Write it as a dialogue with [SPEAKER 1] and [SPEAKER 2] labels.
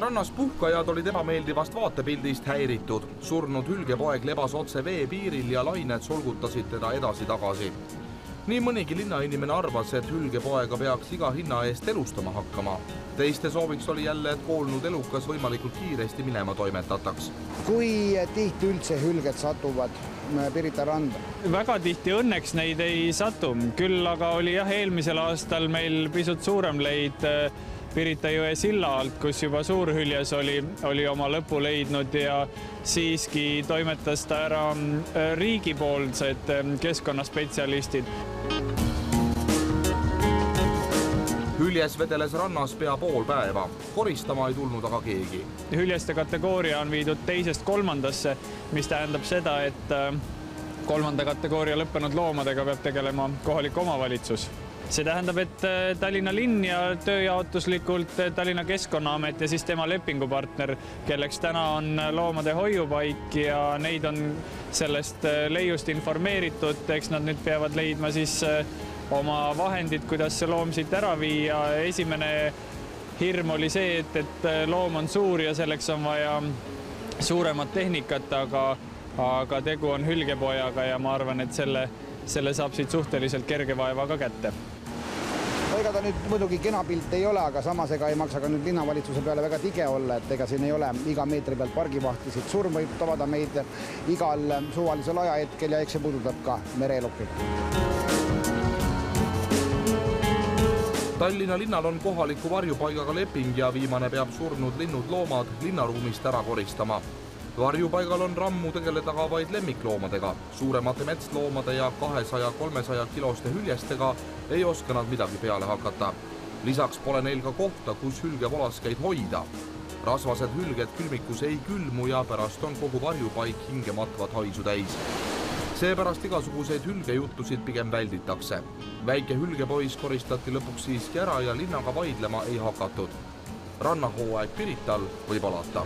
[SPEAKER 1] Rannas puhkajad olid ebameeldivast vaatepildist häiritud. Surnud hülgepoeg lebas otse vee piiril ja lained solgutasid teda edasi-tagasi. Nii mõnigi linnainimene arvas, et hülgepoega peaks iga hinna eest elustama hakkama. Teiste sooviks oli jälle, et koolnud elukas võimalikult kiiresti minema toimetataks.
[SPEAKER 2] Kui tihti üldse hülged satuvad Pirita randa?
[SPEAKER 3] Väga tihti õnneks neid ei satu. Küll aga oli eelmisel aastal meil pisut suurem leid Pirita jõe silla alt, kus juba suurhüljes oli oma lõpu leidnud ja siiski toimetas ta ära riigipoolsed keskkonnaspetsialistid.
[SPEAKER 1] Hüljes vedeles rannas pea pool päeva. Koristama ei tulnud aga keegi.
[SPEAKER 3] Hüljeste kategooria on viidud teisest kolmandasse, mis tähendab seda, et kolmanda kategooria lõppenud loomadega peab tegelema kohalik omavalitsus. See tähendab, et Tallinna linn ja tööjaotuslikult Tallinna Keskkonnaamet ja siis tema lepingupartner, kelleks täna on loomade hoiupaik ja neid on sellest leiust informeeritud, eks nad nüüd peavad leidma siis oma vahendid, kuidas see loom siit ära viia. Esimene hirm oli see, et loom on suur ja selleks on vaja suuremat tehnikat, aga tegu on hülgepojaga ja ma arvan, et selle saab siit suhteliselt kerge vaevaga kätte.
[SPEAKER 2] Ega ta nüüd muidugi kena pilt ei ole, aga samas ega ei maksa ka nüüd linnavalitsuse peale väga tige olla, et ega siin ei ole iga meetri pealt pargivahtisid. Surm võib tabada meid igal suvalisel ajahetkel ja eks see puudutab ka mereelukit.
[SPEAKER 1] Tallinna linnal on kohaliku varjupaigaga leping ja viimane peab surnud linnud loomad linnaruumist ära koristama. Varjupaigal on rammu tegeleda ka vaid lemmikloomadega. Suuremate metsloomade ja 200-300 kiloste hüljestega ei oska nad midagi peale hakata. Lisaks pole neil ka kohta, kus hülgevolaskeid hoida. Rasvased hülged külmikus ei külmu ja pärast on kogu varjupaik hingematvat haisu täis. Seepärast igasuguseid hülgejuttusid pigem välditakse. Väike hülgepois koristati lõpuks siiski ära ja linnaga vaidlema ei hakatud. Rannahooaeg Pirital võib alata.